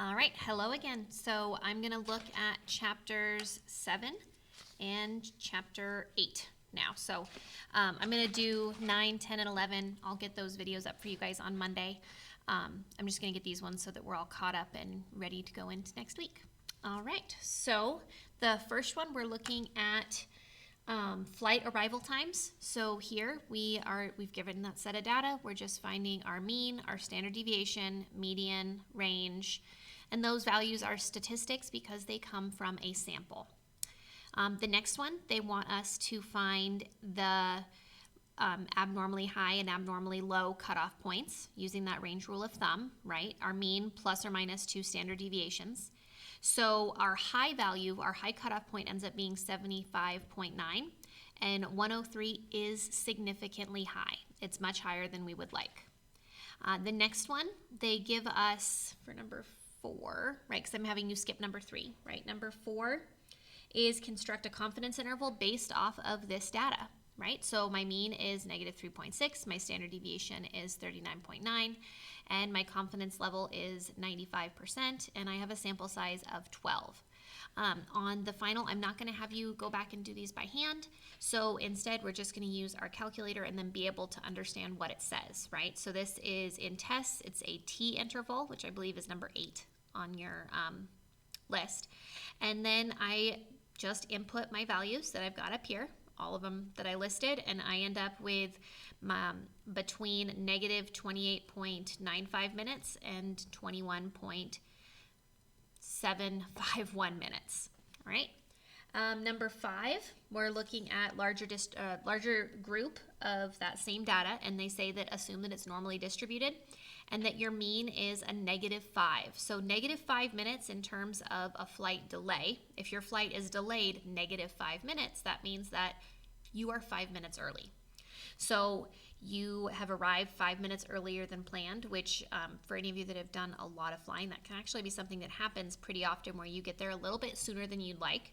All right, hello again. So I'm going to look at chapters 7 and chapter 8 now. So I'm going to do 9, 10, and 11. I'll get those videos up for you guys on Monday. I'm just going to get these ones so that we're all caught up and ready to go into next week. All right, so the first one we're looking at flight arrival times. So here we've given that set of data. We're just finding our mean, our standard deviation, median, range, and those values are statistics because they come from a sample. The next one, they want us to find the abnormally high and abnormally low cutoff points using that range rule of thumb, right? Our mean plus or minus 2 standard deviations. So our high value, our high cutoff point ends up being 75.9, and 103 is significantly high. It's much higher than we would like. The next one, they give us for number 4, right? Because I'm having you skip number 3, right? Number 4 is construct a confidence interval based off of this data, right? So my mean is negative 3.6, my standard deviation is 39.9, and my confidence level is 95%, and I have a sample size of 12. On the final, I'm not going to have you go back and do these by hand, so instead we're just going to use our calculator and then be able to understand what it says, right? So this is in tests, it's a T interval, which I believe is number 8 on your list, and then I just input my values that I've got up here, all of them that I listed, and I end up with between negative 28.95 minutes and 21.751 minutes. All right. Number 5, we're looking at larger group of that same data, and they say that assume that it's normally distributed and that your mean is a negative 5. So negative 5 minutes in terms of a flight delay. If your flight is delayed negative 5 minutes, that means that you are 5 minutes early. So you have arrived 5 minutes earlier than planned, which for any of you that have done a lot of flying, that can actually be something that happens pretty often where you get there a little bit sooner than you'd like.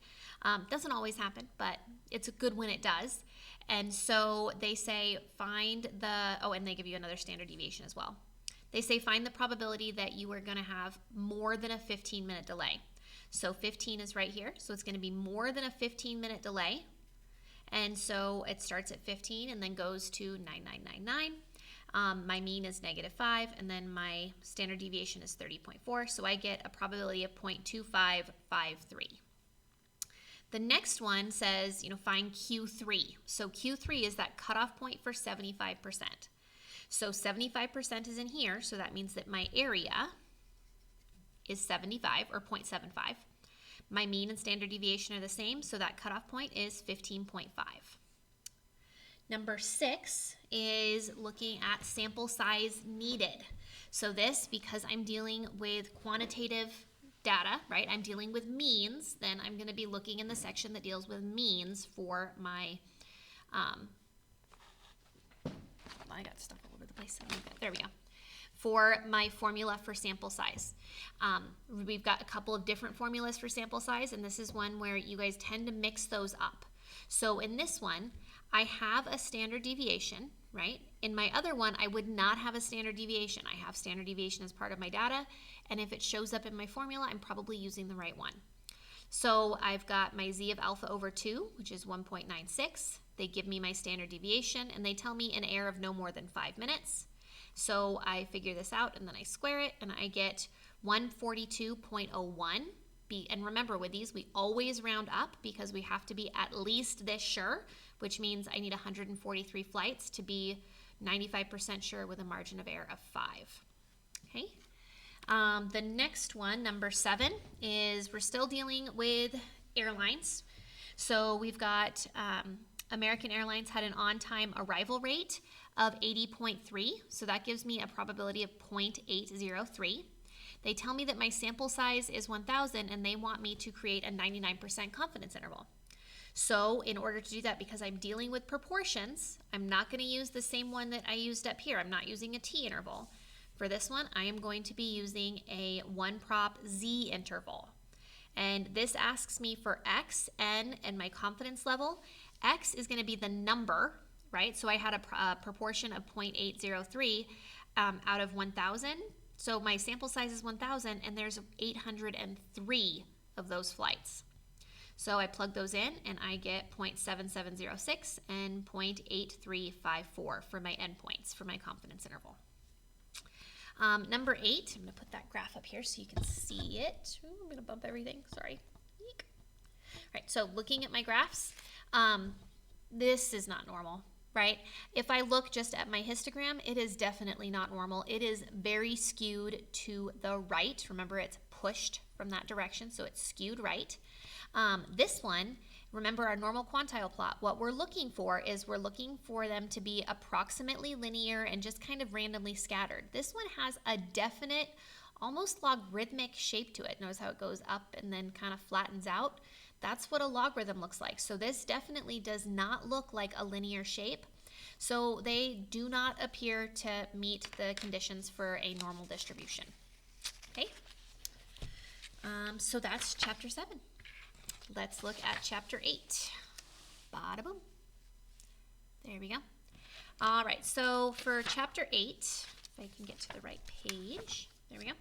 Doesn't always happen, but it's good when it does. And so they say find and they give you another standard deviation as well. They say find the probability that you are going to have more than a 15-minute delay. So 15 is right here, so it's going to be more than a 15-minute delay. And so it starts at 15 and then goes to 9999. My mean is negative 5, and then my standard deviation is 30.4, so I get a probability of 0.2553. The next one says, find Q3. So Q3 is that cutoff point for 75%. So 75% is in here, so that means that my area is 75 or 0.75. My mean and standard deviation are the same, so that cutoff point is 15.5. Number 6 is looking at sample size needed. So this, because I'm dealing with quantitative data, right? I'm dealing with means, then I'm going to be looking in the section that deals with means for my, I got stuff all over the place. There we go. For my formula for sample size. We've got a couple of different formulas for sample size, and this is one where you guys tend to mix those up. So in this one, I have a standard deviation, right? In my other one, I would not have a standard deviation. I have standard deviation as part of my data, and if it shows up in my formula, I'm probably using the right one. So I've got my z of alpha over 2, which is 1.96. They give me my standard deviation, and they tell me an error of no more than 5 minutes. So I figure this out, and then I square it, and I get 142.01. And remember, with these, we always round up because we have to be at least this sure, which means I need 143 flights to be 95% sure with a margin of error of 5. Okay. The next one, number 7, is we're still dealing with airlines. So we've got American Airlines had an on-time arrival rate of 80.3, so that gives me a probability of 0.803. They tell me that my sample size is 1,000, and they want me to create a 99% confidence interval. So in order to do that, because I'm dealing with proportions, I'm not going to use the same one that I used up here. I'm not using a T interval. For this one, I am going to be using a 1-prop Z interval. And this asks me for X, N, and my confidence level. X is going to be the number, right? So I had a proportion of 0.803 out of 1,000. So my sample size is 1,000 and there's 803 of those flights. So I plug those in and I get 0.7706 and 0.8354 for my endpoints for my confidence interval. Number 8, I'm going to put that graph up here so you can see it. Ooh, I'm going to bump everything, sorry. Eek. All right, so looking at my graphs, this is not normal, right? If I look just at my histogram, it is definitely not normal. It is very skewed to the right. Remember, it's pushed from that direction, so it's skewed right. This one, remember our normal quantile plot, what we're looking for is we're looking for them to be approximately linear and just kind of randomly scattered. This one has a definite, almost logarithmic shape to it. Notice how it goes up and then kind of flattens out? That's what a logarithm looks like. So this definitely does not look like a linear shape. So they do not appear to meet the conditions for a normal distribution. Okay, so that's chapter 7. Let's look at chapter 8. Bada boom. There we go. All right, so for chapter 8, if I can get to the right page, there we go.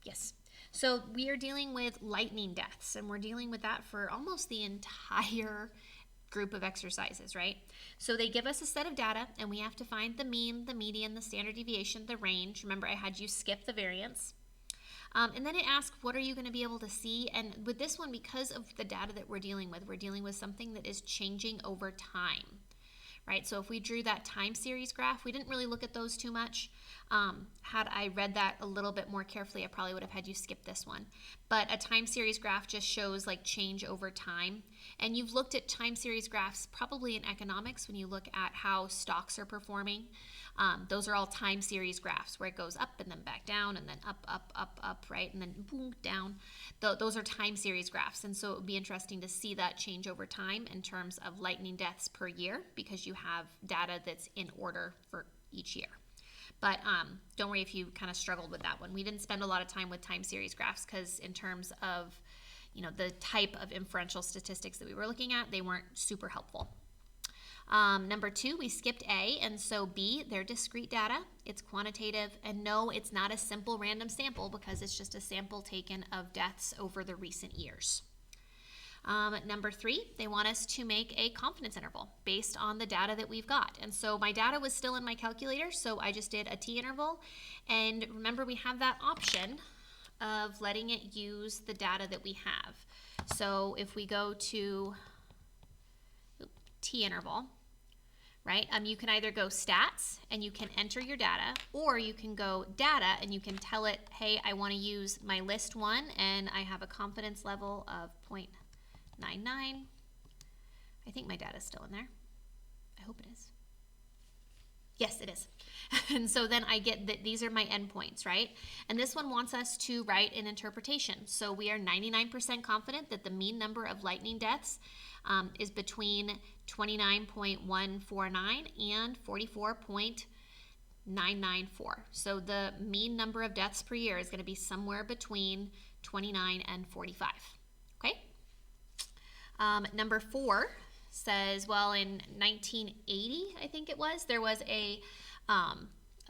Yes. So we are dealing with lightning deaths, and we're dealing with that for almost the entire group of exercises, right? So they give us a set of data, and we have to find the mean, the median, the standard deviation, the range. Remember, I had you skip the variance. And then it asks, what are you going to be able to see? And with this one, because of the data that we're dealing with something that is changing over time, right? So if we drew that time series graph, we didn't really look at those too much. Had I read that a little bit more carefully, I probably would have had you skip this one. But a time series graph just shows like change over time. And you've looked at time series graphs probably in economics when you look at how stocks are performing. Those are all time series graphs where it goes up and then back down and then up, right? And then boom, down. Those are time series graphs. And so it would be interesting to see that change over time in terms of lightning deaths per year because you have data that's in order for each year. But don't worry if you kind of struggled with that one. We didn't spend a lot of time with time series graphs because in terms of, you know, the type of inferential statistics that we were looking at, they weren't super helpful. Number 2, we skipped A, and so B, they're discrete data. It's quantitative, and no, it's not a simple random sample because it's just a sample taken of deaths over the recent years. Number 3, they want us to make a confidence interval based on the data that we've got. And so my data was still in my calculator, so I just did a t-interval. And remember, we have that option of letting it use the data that we have. So if we go to t-interval, right? You can either go stats and you can enter your data, or you can go data and you can tell it, hey, I want to use my list 1 and I have a confidence level of 0.99. I think my data is still in there. I hope it is. Yes, it is. And so then I get that these are my endpoints, right? And this one wants us to write an interpretation. So we are 99% confident that the mean number of lightning deaths is between 29.149 and 44.994. So the mean number of deaths per year is going to be somewhere between 29 and 45. Okay? Number 4 says, well, in 1980, I think it was, there was a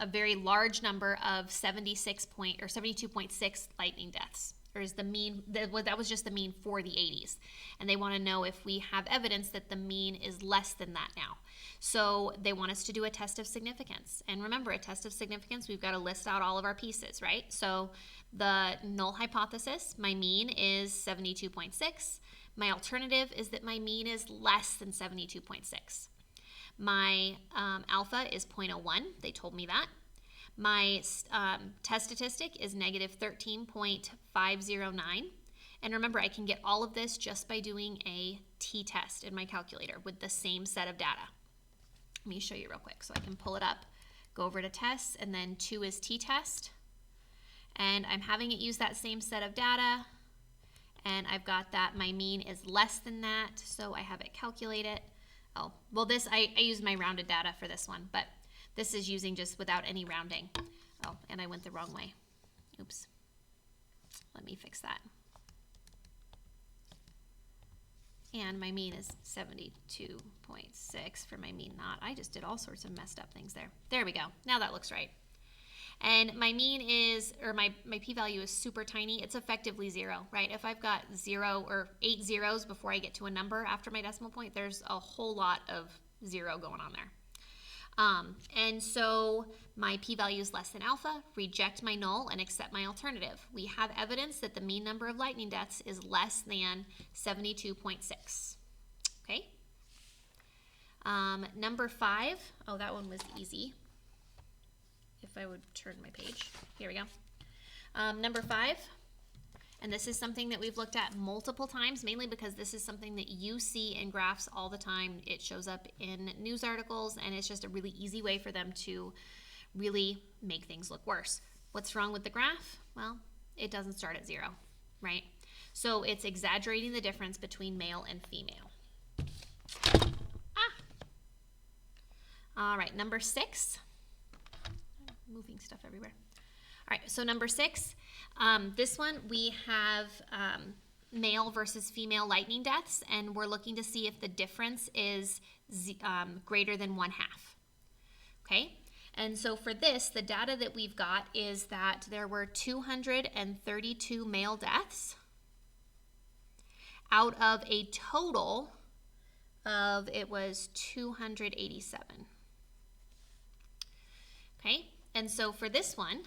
very large number of 72.6 lightning deaths. Or is the mean, that was just the mean for the 80s. And they want to know if we have evidence that the mean is less than that now. So they want us to do a test of significance. And remember, a test of significance, we've got to list out all of our pieces, right? So the null hypothesis, my mean is 72.6. My alternative is that my mean is less than 72.6. My alpha is 0.01. They told me that. My test statistic is negative 13.509. And remember, I can get all of this just by doing a t-test in my calculator with the same set of data. Let me show you real quick. So I can pull it up, go over to tests, and then 2 is t-test. And I'm having it use that same set of data. And I've got that my mean is less than that, so I have it calculate it. Oh, well this, I used my rounded data for this one, but this is using just without any rounding. Oh, and I went the wrong way. Oops. Let me fix that. And my mean is 72.6 for my mean not. I just did all sorts of messed up things there. There we go. Now that looks right. And my mean is, or my p-value is super tiny. It's effectively 0, right? If I've got 0 or 8 zeros before I get to a number after my decimal point, there's a whole lot of 0 going on there. And so my p-value is less than alpha, reject my null, and accept my alternative. We have evidence that the mean number of lightning deaths is less than 72.6. Okay? Number 5, oh, that one was easy. If I would turn my page. Here we go. Number 5, and this is something that we've looked at multiple times, mainly because this is something that you see in graphs all the time. It shows up in news articles, and it's just a really easy way for them to really make things look worse. What's wrong with the graph? Well, it doesn't start at 0, right? So it's exaggerating the difference between male and female. All right, number 6. Moving stuff everywhere. All right, so number 6, this one we have male versus female lightning deaths, and we're looking to see if the difference is greater than 1/2. Okay, and so for this, the data that we've got is that there were 232 male deaths out of a total of, it was 287. Okay, and so for this one,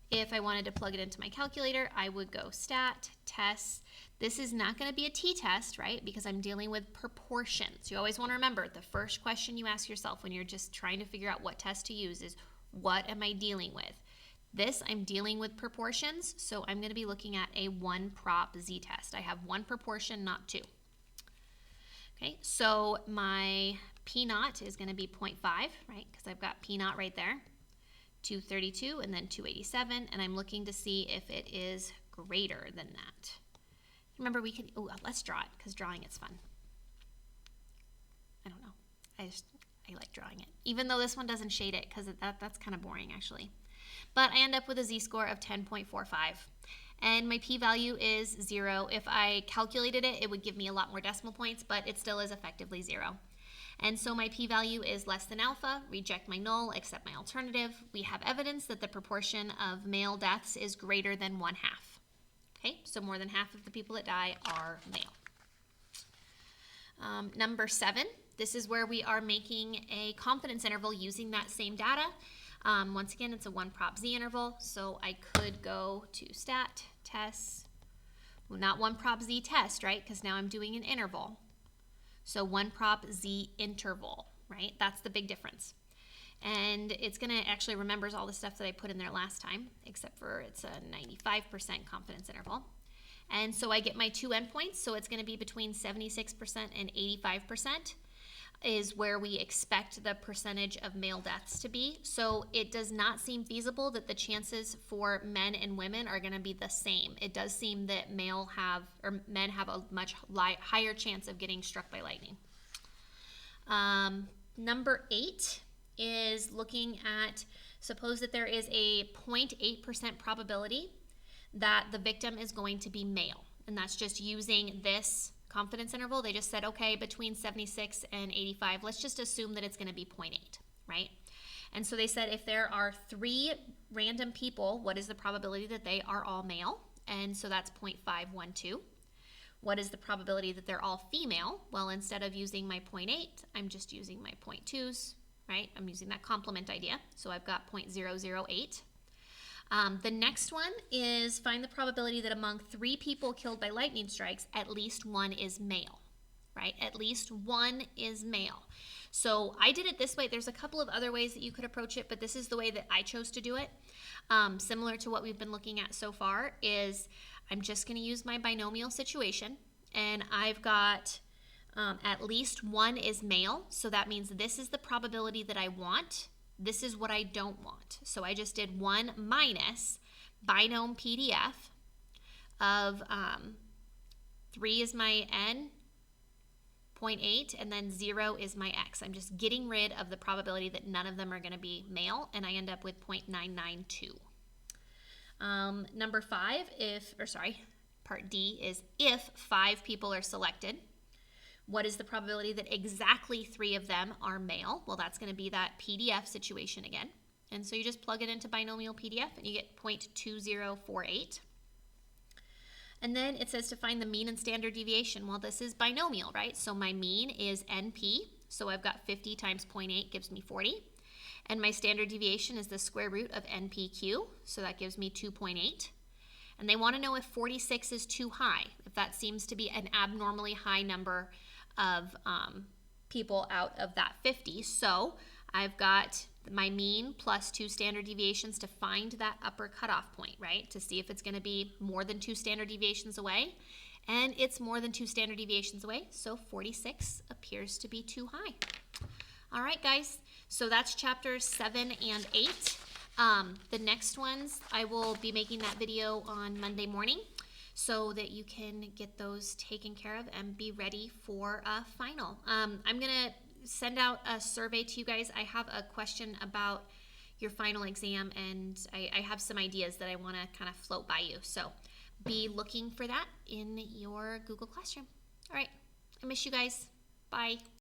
if I wanted to plug it into my calculator, I would go stat, test. This is not going to be a t-test, right? Because I'm dealing with proportions. You always want to remember, the first question you ask yourself when you're just trying to figure out what test to use is, what am I dealing with? This, I'm dealing with proportions, so I'm going to be looking at a 1-prop z-test. I have 1 proportion, not 2. Okay, so my p-naught is going to be 0.5, right? Because I've got p-naught right there. 232 and then 287, and I'm looking to see if it is greater than that. Remember, we can, let's draw it, because drawing it's fun. I don't know. I like drawing it. Even though this one doesn't shade it, because that's kind of boring, actually. But I end up with a z-score of 10.45. And my p-value is 0. If I calculated it, it would give me a lot more decimal points, but it still is effectively 0. And so my p-value is less than alpha, reject my null, accept my alternative. We have evidence that the proportion of male deaths is greater than 1/2. Okay, so more than half of the people that die are male. Number 7, this is where we are making a confidence interval using that same data. Once again, it's a 1-prop z interval, so I could go to stat, test, well, not 1-prop z test, right? Because now I'm doing an interval. So 1-prop z interval, right? That's the big difference. And it's going to actually remembers all the stuff that I put in there last time, except for it's a 95% confidence interval. And so I get my 2 endpoints, so it's going to be between 76% and 85% is where we expect the percentage of male deaths to be. So it does not seem feasible that the chances for men and women are going to be the same. It does seem that men have a much higher chance of getting struck by lightning. Number 8 is looking at, suppose that there is a 0.8% probability that the victim is going to be male. And that's just using this confidence interval. They just said, okay, between 76 and 85, let's just assume that it's going to be 0.8, right? And so they said if there are 3 random people, what is the probability that they are all male? And so that's 0.512. What is the probability that they're all female? Well, instead of using my 0.8, I'm just using my 0.2s, right? I'm using that complement idea. So I've got 0.008. The next one is find the probability that among 3 people killed by lightning strikes, at least 1 is male, right? At least 1 is male. So I did it this way. There's a couple of other ways that you could approach it, but this is the way that I chose to do it. Similar to what we've been looking at so far is I'm just going to use my binomial situation, and I've got at least 1 is male, so that means this is the probability that I want. This is what I don't want. So I just did 1 minus binom PDF of 3 is my n, 0.8, and then 0 is my x. I'm just getting rid of the probability that none of them are going to be male, and I end up with 0.992. Number 5, part D is if 5 people are selected, what is the probability that exactly 3 of them are male? Well, that's going to be that PDF situation again. And so you just plug it into binomial PDF and you get 0.2048. And then it says to find the mean and standard deviation. Well, this is binomial, right? So my mean is NP. So I've got 50 times 0.8 gives me 40. And my standard deviation is the square root of NPQ. So that gives me 2.8. And they want to know if 46 is too high, if that seems to be an abnormally high number of people out of that 50. So I've got my mean plus 2 standard deviations to find that upper cutoff point, right? To see if it's going to be more than 2 standard deviations away. And it's more than 2 standard deviations away, so 46 appears to be too high. All right, guys, so that's chapters 7 and 8. The next ones, I will be making that video on Monday morning so that you can get those taken care of and be ready for a final. I'm going to send out a survey to you guys. I have a question about your final exam, and I have some ideas that I want to kind of float by you. So be looking for that in your Google Classroom. All right, I miss you guys. Bye.